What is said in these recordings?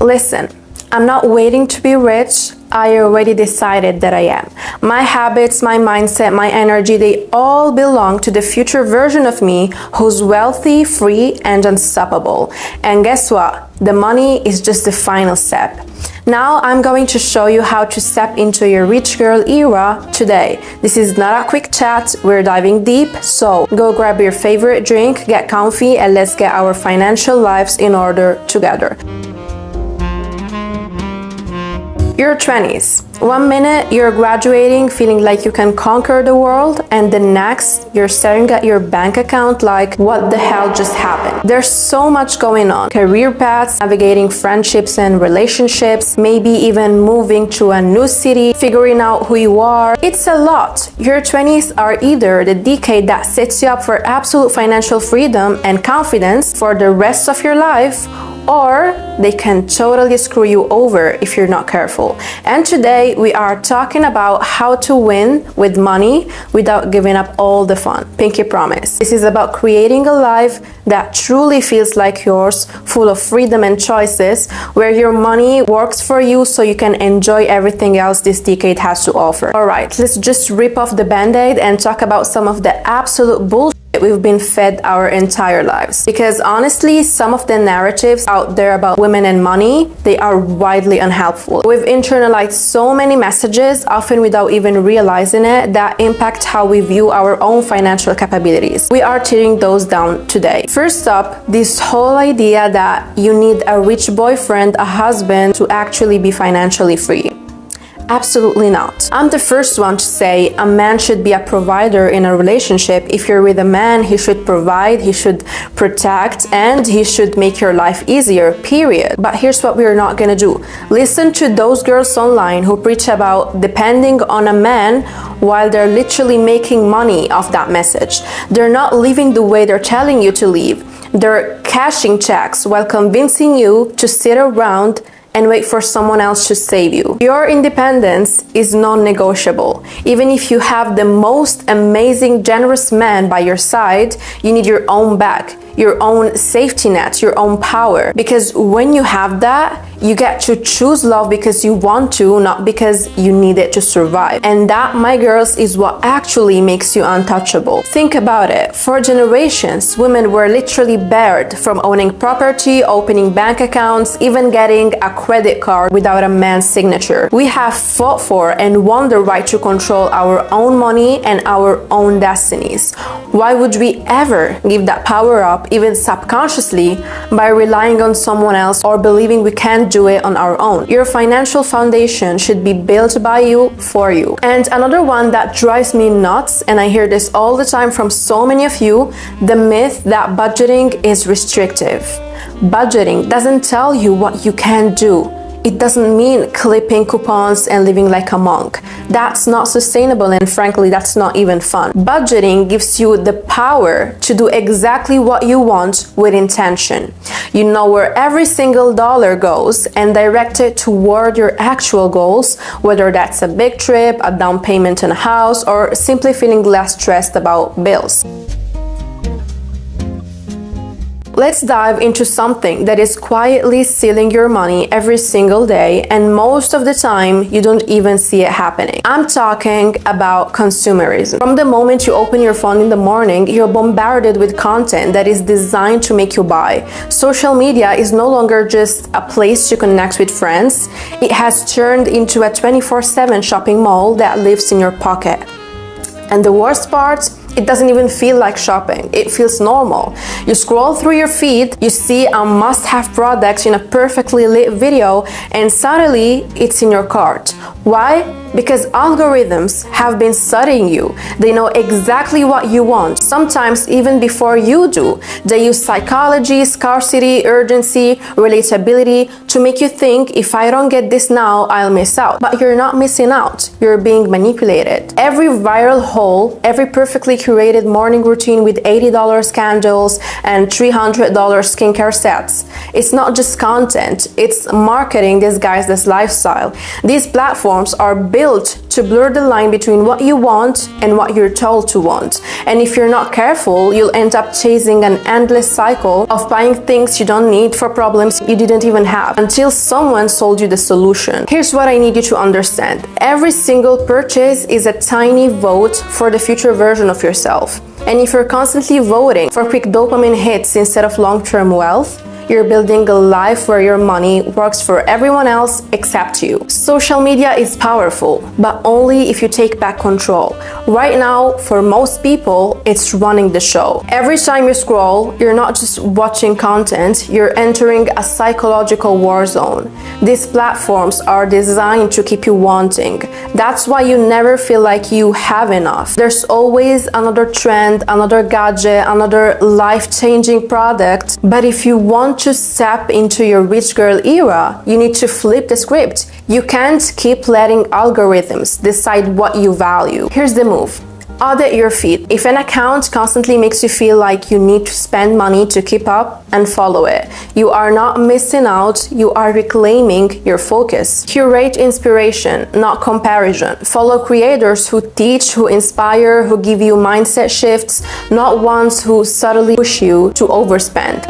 Listen, I'm not waiting to be rich. I already decided that I am. My habits, my mindset, my energy, they all belong to the future version of me who's wealthy, free, and unstoppable. And guess what? The money is just the final step. Now I'm going to show you how to step into your rich girl era today. This is not a quick chat, we're diving deep, so go grab your favorite drink, get comfy, and let's get our financial lives in order together. Your 20s. 1 minute you're graduating feeling like you can conquer the world, and the next you're staring at your bank account like, what the hell just happened? There's so much going on. Career paths, navigating friendships and relationships, maybe even moving to a new city, figuring out who you are. It's a lot. Your 20s are either the decade that sets you up for absolute financial freedom and confidence for the rest of your life, or they can totally screw you over if you're not careful. And today we are talking about how to win with money without giving up all the fun. Pinky promise. This is about creating a life that truly feels like yours, full of freedom and choices, where your money works for you so you can enjoy everything else this decade has to offer. Alright, let's just rip off the band-aid and talk about some of the absolute bullshit we've been fed our entire lives. Because honestly, some of the narratives out there about women and money, they are widely unhelpful. We've internalized so many messages, often without even realizing it, that impact how we view our own financial capabilities. We are tearing those down today. First up, this whole idea that you need a rich boyfriend, a husband, to actually be financially free. Absolutely not. I'm the first one to say a man should be a provider in a relationship. If you're with a man, he should provide, he should protect, and he should make your life easier, period. But here's what we're not gonna do. Listen to those girls online who preach about depending on a man while they're literally making money off that message. They're not living the way they're telling you to live. They're cashing checks while convincing you to sit around and wait for someone else to save you. Your independence is non-negotiable. Even if you have the most amazing, generous man by your side, you need your own back, your own safety net, your own power. Because when you have that, you get to choose love because you want to, not because you need it to survive. And that, my girls, is what actually makes you untouchable. Think about it. For generations, women were literally barred from owning property, opening bank accounts, even getting a credit card without a man's signature. We have fought for and won the right to control our own money and our own destinies. Why would we ever give that power up, even subconsciously, by relying on someone else or believing we can't do it on our own? Your financial foundation should be built by you, for you. And another one that drives me nuts, and I hear this all the time from so many of you, the myth that budgeting is restrictive. Budgeting doesn't tell you what you can do. It doesn't mean clipping coupons and living like a monk. That's not sustainable, and frankly, that's not even fun. Budgeting gives you the power to do exactly what you want with intention. You know where every single dollar goes and direct it toward your actual goals, whether that's a big trip, a down payment on a house, or simply feeling less stressed about bills. Let's dive into something that is quietly stealing your money every single day, and most of the time you don't even see it happening. I'm talking about consumerism. From the moment you open your phone in the morning, you're bombarded with content that is designed to make you buy. Social media is no longer just a place to connect with friends. It has turned into a 24/7 shopping mall that lives in your pocket. And the worst part, it doesn't even feel like shopping. It feels normal. You scroll through your feed, you see a must-have product in a perfectly lit video, and suddenly it's in your cart. Why? Because algorithms have been studying you. They know exactly what you want, sometimes even before you do. They use psychology, scarcity, urgency, relatability to make you think, if I don't get this now, I'll miss out. But you're not missing out. You're being manipulated. Every viral haul, every perfectly curated morning routine with $80 candles and $300 skincare sets. It's not just content, it's marketing disguised as lifestyle. These platforms are built built to blur the line between what you want and what you're told to want. And if you're not careful, you'll end up chasing an endless cycle of buying things you don't need for problems you didn't even have until someone sold you the solution. Here's what I need you to understand. Every single purchase is a tiny vote for the future version of yourself. And if you're constantly voting for quick dopamine hits instead of long-term wealth, you're building a life where your money works for everyone else except you. Social media is powerful, but only if you take back control. Right now, for most people, it's running the show. Every time you scroll, you're not just watching content, you're entering a psychological war zone. These platforms are designed to keep you wanting. That's why you never feel like you have enough. There's always another trend, another gadget, another life-changing product. But if you want to step into your rich girl era, you need to flip the script. You can't keep letting algorithms decide what you value. Here's the move. Audit your feed. If an account constantly makes you feel like you need to spend money to keep up, unfollow it. You are not missing out, you are reclaiming your focus. Curate inspiration, not comparison. Follow creators who teach, who inspire, who give you mindset shifts, not ones who subtly push you to overspend.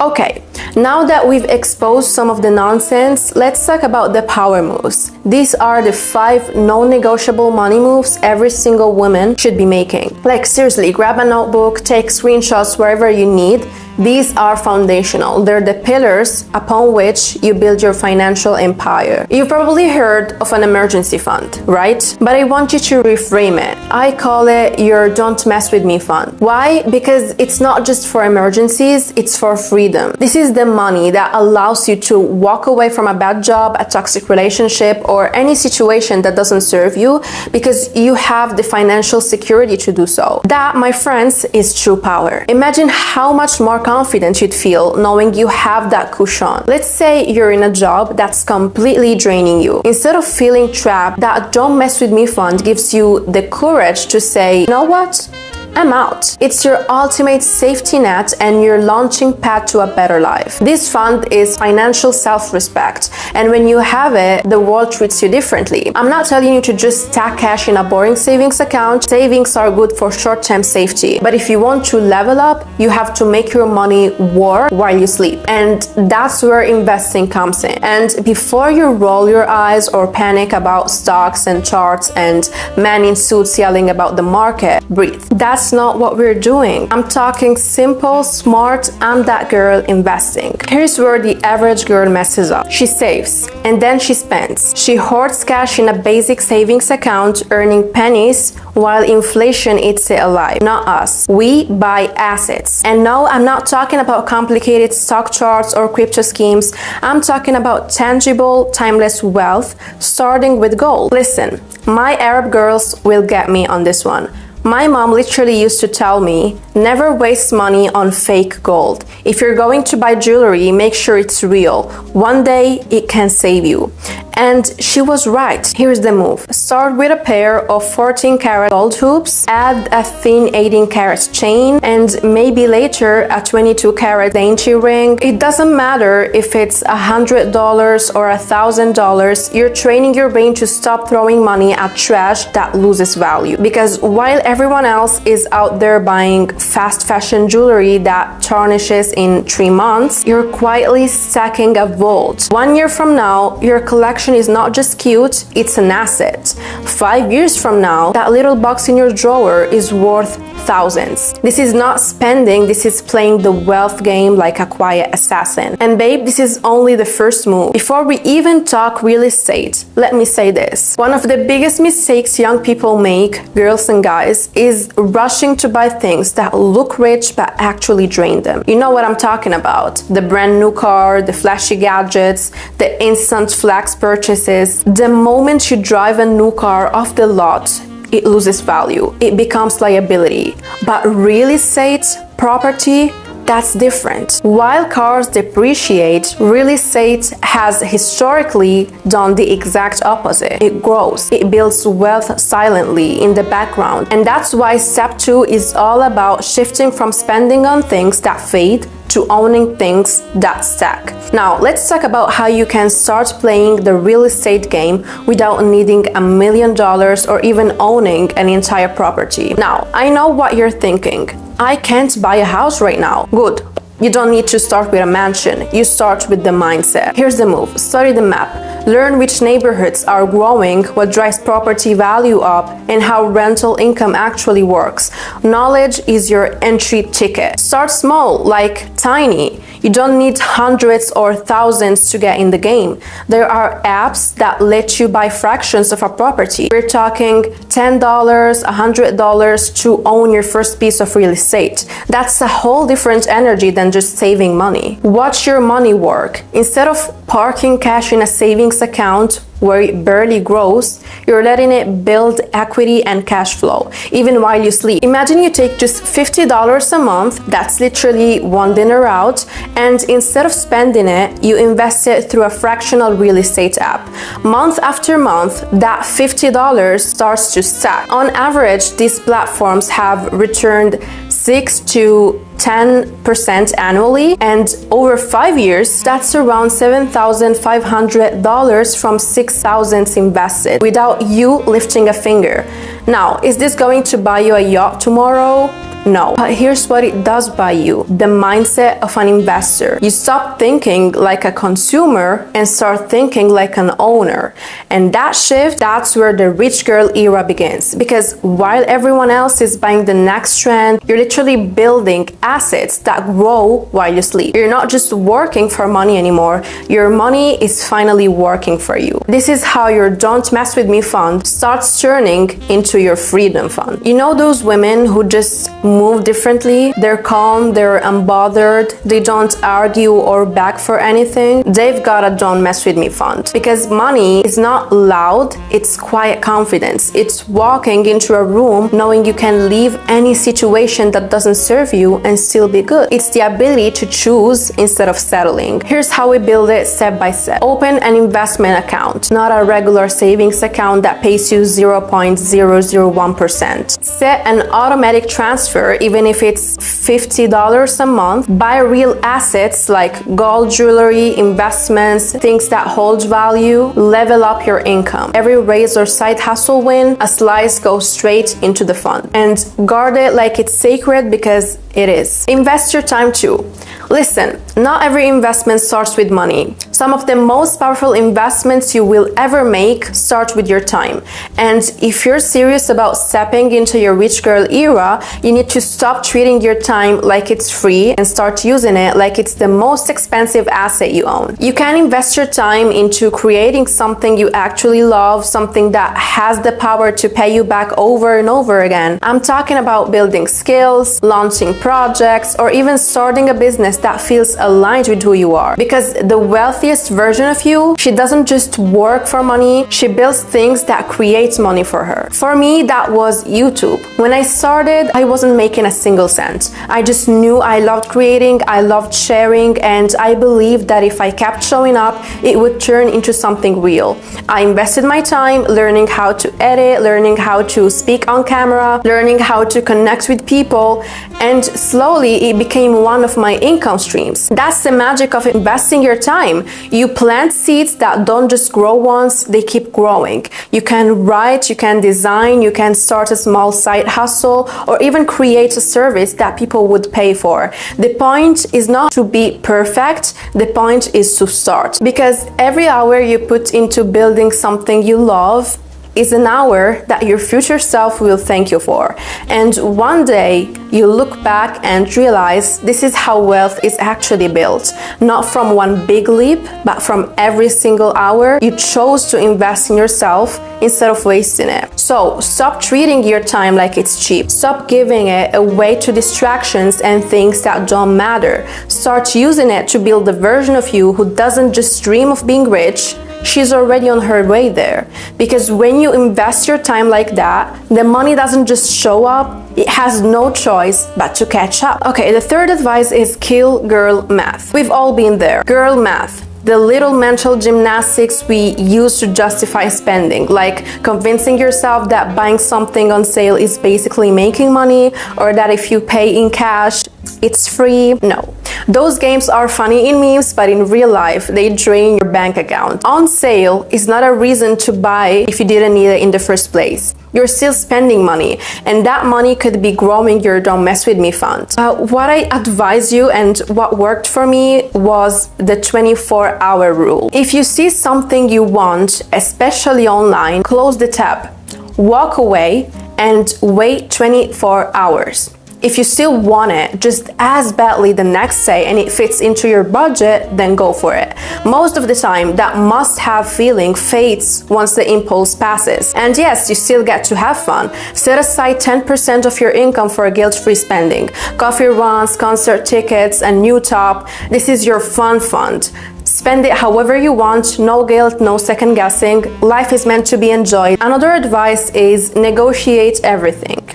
Okay, now that we've exposed some of the nonsense, let's talk about the power moves. These are the 5 non-negotiable money moves every single woman should be making. Like seriously, grab a notebook, take screenshots wherever you need. These are foundational. They're the pillars upon which you build your financial empire. You've probably heard of an emergency fund, right? But I want you to reframe it. I call it your don't mess with me fund. Why? Because it's not just for emergencies, it's for freedom. This is the money that allows you to walk away from a bad job, a toxic relationship, or any situation that doesn't serve you because you have the financial security to do so. That, my friends, is true power. Imagine how much more confident you'd feel knowing you have that cushion. Let's say you're in a job that's completely draining you. Instead of feeling trapped, that don't mess with me fund gives you the courage to say, you know what? I'm out. It's your ultimate safety net and your launching pad to a better life. This fund is financial self-respect, and when you have it, the world treats you differently. I'm not telling you to just stack cash in a boring savings account. Savings are good for short-term safety, but if you want to level up, you have to make your money work while you sleep, and that's where investing comes in. And before you roll your eyes or panic about stocks and charts and men in suits yelling about the market, breathe. That's not what we're doing. I'm talking simple, smart, I'm that girl investing. Here's where the average girl messes up. She saves and then she spends. She hoards cash in a basic savings account, earning pennies while inflation eats it alive. Not us. We buy assets. And no, I'm not talking about complicated stock charts or crypto schemes. I'm talking about tangible, timeless wealth, starting with gold. Listen, my Arab girls will get me on this one. My mom literally used to tell me, never waste money on fake gold. If you're going to buy jewelry, make sure it's real. One day, it can save you. And she was right. Here's the move. Start with a pair of 14-karat gold hoops, add a thin 18-karat chain, and maybe later a 22-karat dainty ring. It doesn't matter if it's $100 or $1,000, you're training your brain to stop throwing money at trash that loses value. Because while everyone else is out there buying fast fashion jewelry that tarnishes in 3 months, you're quietly stacking a vault. 1 year from now, your collection is not just cute, it's an asset. 5 years from now, that little box in your drawer is worth thousands. This is not spending, this is playing the wealth game like a quiet assassin. And babe, this is only the first move. Before we even talk real estate, let me say this. One of the biggest mistakes young people make, girls and guys, is rushing to buy things that look rich but actually drain them. You know what I'm talking about. The brand new car, the flashy gadgets, the instant flex purchases. The moment you drive a new car off the lot, it loses value. It becomes liability. But real estate, property, that's different. While cars depreciate, real estate has historically done the exact opposite. It grows. It builds wealth silently in the background. And that's why step 2 is all about shifting from spending on things that fade to owning things that stack. Now, let's talk about how you can start playing the real estate game without needing $1 million or even owning an entire property. Now, I know what you're thinking. I can't buy a house right now. Good. You don't need to start with a mansion. You start with the mindset. Here's the move. Study the map. Learn which neighborhoods are growing, what drives property value up, and how rental income actually works. Knowledge is your entry ticket. Start small, like tiny. You don't need hundreds or thousands to get in the game. There are apps that let you buy fractions of a property. We're talking $10, $100 to own your first piece of real estate. That's a whole different energy than just saving money. Watch your money work. Instead of parking cash in a savings account where it barely grows, you're letting it build equity and cash flow, even while you sleep. Imagine you take just $50 a month, that's literally one dinner out, and instead of spending it, you invest it through a fractional real estate app. Month after month, that $50 starts to stack. On average, these platforms have returned 6 to 10% annually, and over 5 years, that's around $7,500 from $6,000 invested without you lifting a finger. Now, is this going to buy you a yacht tomorrow? No. But here's what it does buy you: the mindset of an investor. You stop thinking like a consumer and start thinking like an owner. And that shift, that's where the rich girl era begins. Because while everyone else is buying the next trend, you're literally building assets that grow while you sleep. You're not just working for money anymore. Your money is finally working for you. This is how your Don't Mess With Me fund starts turning into your freedom fund. You know those women who just move differently? They're calm, they're unbothered, they don't argue or beg for anything. They've got a Don't Mess With Me fund. Because money is not loud, it's quiet confidence. It's walking into a room knowing you can leave any situation that doesn't serve you and still be good. It's the ability to choose instead of settling. Here's how we build it step by step. Open an investment account, not a regular savings account that pays you 0.001%. Set an automatic transfer, even if it's $50 a month. Buy real assets like gold, jewelry, investments, things that hold value. Level up your income. Every raise or side hustle win, a slice goes straight into the fund. And guard it like it's sacred, because it is. Invest your time too. Listen, not every investment starts with money. Some of the most powerful investments you will ever make start with your time. And if you're serious about stepping into your rich girl era, you need to stop treating your time like it's free and start using it like it's the most expensive asset you own. You can invest your time into creating something you actually love, something that has the power to pay you back over and over again. I'm talking about building skills, launching projects, or even starting a business that feels aligned with who you are. Because the wealthiest version of you, she doesn't just work for money, she builds things that create money for her. For me, that was YouTube. When I started, I wasn't making a single cent. I just knew I loved creating, I loved sharing, and I believed that if I kept showing up, it would turn into something real. I invested my time learning how to edit, learning how to speak on camera, learning how to connect with people, and slowly it became one of my income streams. That's the magic of investing your time. You plant seeds that don't just grow once, they keep growing. You can write, you can design, you can start a small side hustle, or even create a service that people would pay for. The point is not to be perfect, the point is to start. Because every hour you put into building something you love is an hour that your future self will thank you for. And one day you look back and realize this is how wealth is actually built. Not from one big leap, but from every single hour you chose to invest in yourself instead of wasting it. So stop treating your time like it's cheap. Stop giving it away to distractions and things that don't matter. Start using it to build the version of you who doesn't just dream of being rich, she's already on her way there. Because when you invest your time like that, the money doesn't just show up, it has no choice but to catch up. Okay, the third advice is kill girl math. We've all been there. Girl math. The little mental gymnastics we use to justify spending, like convincing yourself that buying something on sale is basically making money, or that if you pay in cash, it's free. No. Those games are funny in memes, but in real life, they drain your bank account. On sale is not a reason to buy if you didn't need it in the first place. You're still spending money, and that money could be growing your Don't Mess With Me fund. What I advise you and what worked for me was the 24-hour rule. If you see something you want, especially online, close the tab, walk away, and wait 24 hours. If you still want it just as badly the next day and it fits into your budget, then go for it. Most of the time, that must-have feeling fades once the impulse passes. And yes, you still get to have fun. Set aside 10% of your income for guilt-free spending. Coffee runs, concert tickets, a new top. This is your fun fund. Spend it however you want, no guilt, no second guessing. Life is meant to be enjoyed. Another advice is negotiate everything.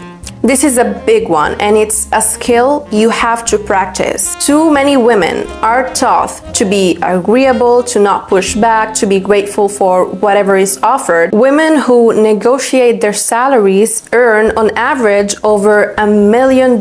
This is a big one, and it's a skill you have to practice. Too many women are taught to be agreeable, to not push back, to be grateful for whatever is offered. Women who negotiate their salaries earn on average over $1 million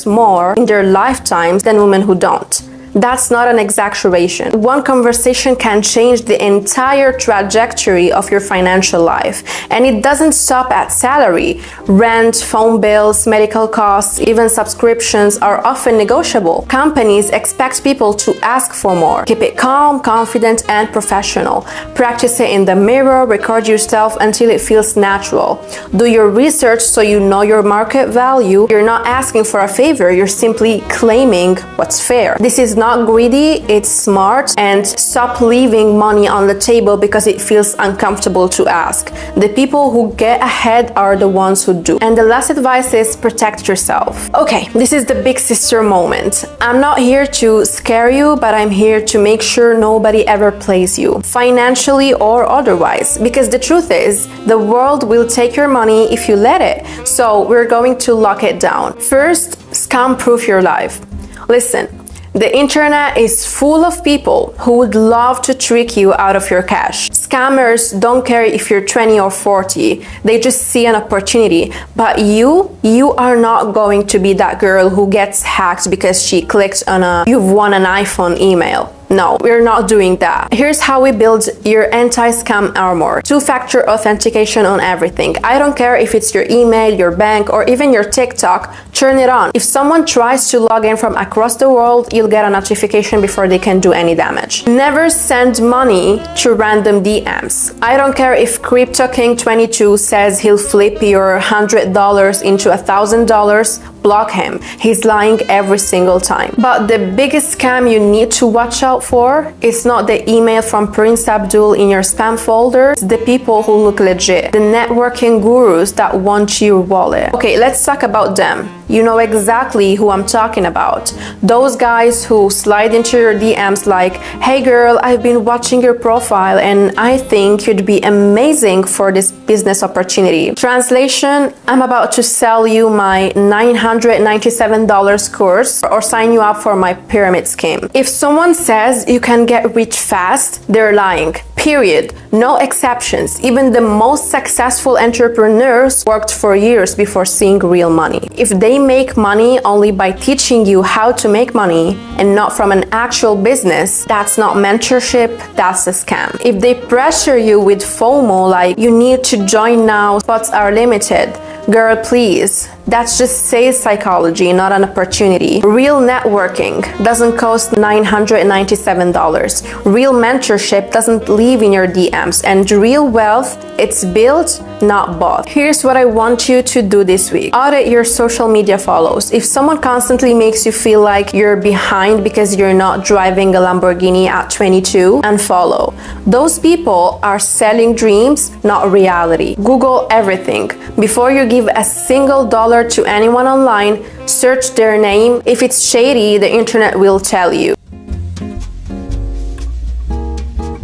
more in their lifetimes than women who don't. That's not an exaggeration. One conversation can change the entire trajectory of your financial life. And it doesn't stop at salary. Rent, phone bills, medical costs, even subscriptions are often negotiable. Companies expect people to ask for more. Keep it calm, confident, and professional. Practice it in the mirror, record yourself until it feels natural. Do your research so you know your market value. You're not asking for a favor, you're simply claiming what's fair. This is not greedy, it's smart, and stop leaving money on the table because it feels uncomfortable to ask. The people who get ahead are the ones who do. And the last advice is protect yourself. Okay, this is the big sister moment. I'm not here to scare you, but I'm here to make sure nobody ever plays you, financially or otherwise, because the truth is, the world will take your money if you let it. So we're going to lock it down. First, scam-proof your life. Listen, the internet is full of people who would love to trick you out of your cash. Scammers don't care if you're 20 or 40. They just see an opportunity. But you are not going to be that girl who gets hacked because she clicked on a "you've won an iPhone" email. No, we're not doing that. Here's how we build your anti-scam armor. Two-factor authentication on everything. I don't care if it's your email, your bank, or even your TikTok, turn it on. If someone tries to log in from across the world, you'll get a notification before they can do any damage. Never send money to random DMs. I don't care if Crypto King 22 says he'll flip your $100 into $1,000, block him. He's lying every single time. But the biggest scam you need to watch out for is not the email from Prince Abdul in your spam folder. It's the people who look legit. The networking gurus that want your wallet. Okay, let's talk about them. You know exactly who I'm talking about. Those guys who slide into your DMs like, "Hey girl, I've been watching your profile and I think you'd be amazing for this business opportunity." Translation, I'm about to sell you my $997 course or sign you up for my pyramid scheme. If someone says you can get rich fast, they're lying. Period. No exceptions. Even the most successful entrepreneurs worked for years before seeing real money. If they make money only by teaching you how to make money and not from an actual business, that's not mentorship, that's a scam. If they pressure you with FOMO like you need to join now, spots are limited, girl, please. That's just sales psychology, not an opportunity. Real networking doesn't cost $997. Real mentorship doesn't live in your DMs, and real wealth, it's built, not bought. Here's what I want you to do this week. Audit your social media follows. If someone constantly makes you feel like you're behind because you're not driving a Lamborghini at 22, unfollow. Those people are selling dreams, not reality. Google everything. Before you give a single dollar to anyone online, search their name. If it's shady, the internet will tell you.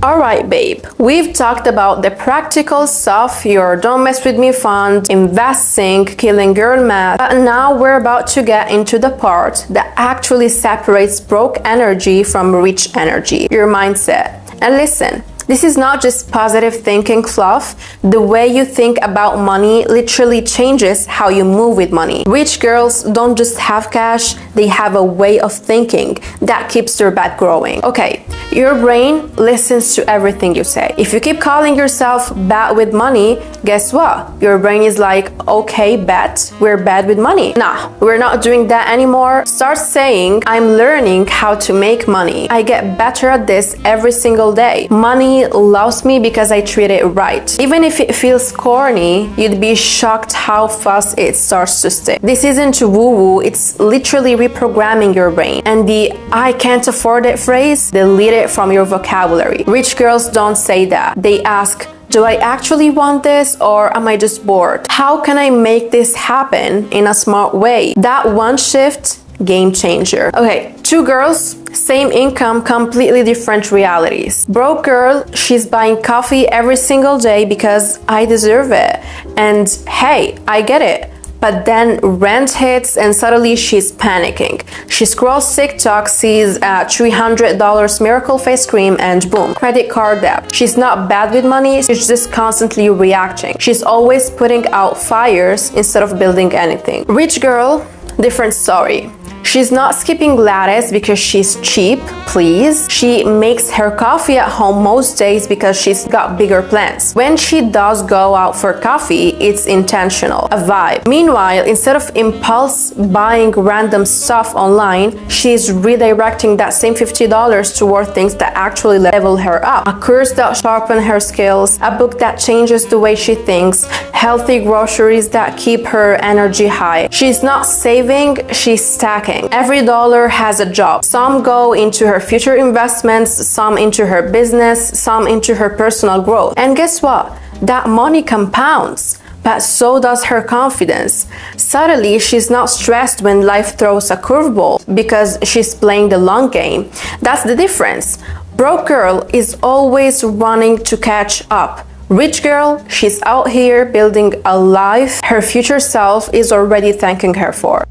Alright babe, we've talked about the practical stuff, your Don't Mess With Me fund, investing, killing girl math, but now we're about to get into the part that actually separates broke energy from rich energy, your mindset. And listen, this is not just positive thinking fluff. The way you think about money literally changes how you move with money. Rich girls don't just have cash, they have a way of thinking that keeps their bet growing. Okay, your brain listens to everything you say. If you keep calling yourself bad with money, guess what? Your brain is like, okay, bet, we're bad with money. Nah, we're not doing that anymore. Start saying, I'm learning how to make money. I get better at this every single day. Money loves me because I treat it right. Even if it feels corny, you'd be shocked how fast it starts to stick. This isn't woo-woo, it's literally reprogramming your brain. And the I can't afford it phrase, delete it from your vocabulary. Rich girls don't say that. They ask, do I actually want this, or am I just bored? How can I make this happen in a smart way? That one shift, game changer. Okay, two girls, same income, completely different realities. Broke girl, she's buying coffee every single day because I deserve it. And hey, I get it. But then rent hits and suddenly she's panicking. She scrolls TikTok, sees a $300 miracle face cream, and boom, credit card debt. She's not bad with money, she's just constantly reacting. She's always putting out fires instead of building anything. Rich girl, different story. She's not skipping lettuce because she's cheap, please. She makes her coffee at home most days because she's got bigger plans. When she does go out for coffee, it's intentional, a vibe. Meanwhile, instead of impulse buying random stuff online, she's redirecting that same $50 toward things that actually level her up. A course that sharpens her skills, a book that changes the way she thinks, healthy groceries that keep her energy high. She's not saving, she's stacking. Every dollar has a job. Some go into her future investments, some into her business, some into her personal growth. And guess what? That money compounds. But so does her confidence. Suddenly, she's not stressed when life throws a curveball because she's playing the long game. That's the difference. Broke girl is always running to catch up. Rich girl, she's out here building a life her future self is already thanking her for.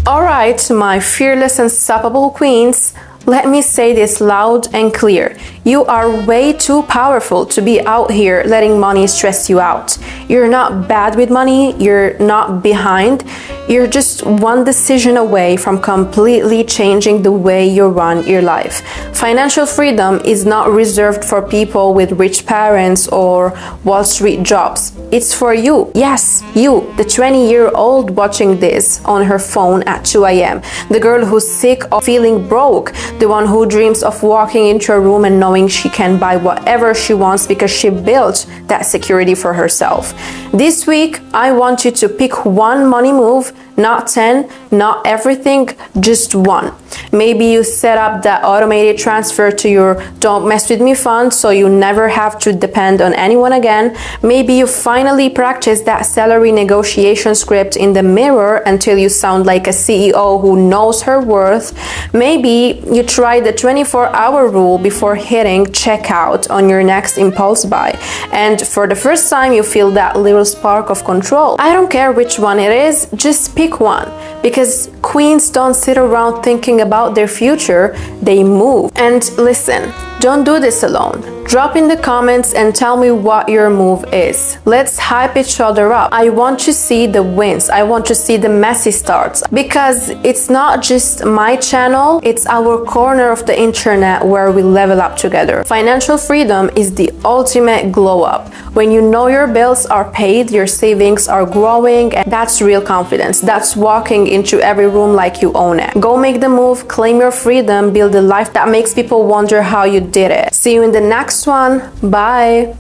Alright, my fearless and unstoppable queens, let me say this loud and clear. You are way too powerful to be out here letting money stress you out. You're not bad with money, you're not behind. You're just one decision away from completely changing the way you run your life. Financial freedom is not reserved for people with rich parents or Wall Street jobs. It's for you. Yes, you, the 20-year-old watching this on her phone at 2 a.m. The girl who's sick of feeling broke. The one who dreams of walking into a room and knowing she can buy whatever she wants because she built that security for herself. This week, I want you to pick one money move, not 10, not everything, just one. Maybe you set up that automated transfer to your Don't Mess With Me fund so you never have to depend on anyone again. Maybe you finally practice that salary negotiation script in the mirror until you sound like a CEO who knows her worth. Maybe you try the 24-hour rule before hitting checkout on your next impulse buy. And for the first time, you feel that little spark of control. I don't care which one it is, just pick one, because queens don't sit around thinking about their future, they move. And listen, don't do this alone. Drop in the comments and tell me what your move is. Let's hype each other up. I want to see the wins. I want to see the messy starts, because it's not just my channel, it's our corner of the internet where we level up together. Financial freedom is the ultimate glow up. When you know your bills are paid, your savings are growing, and that's real confidence. That's walking into every room like you own it. Go make the move, claim your freedom, build a life that makes people wonder how you did it. See you in the next one. Bye.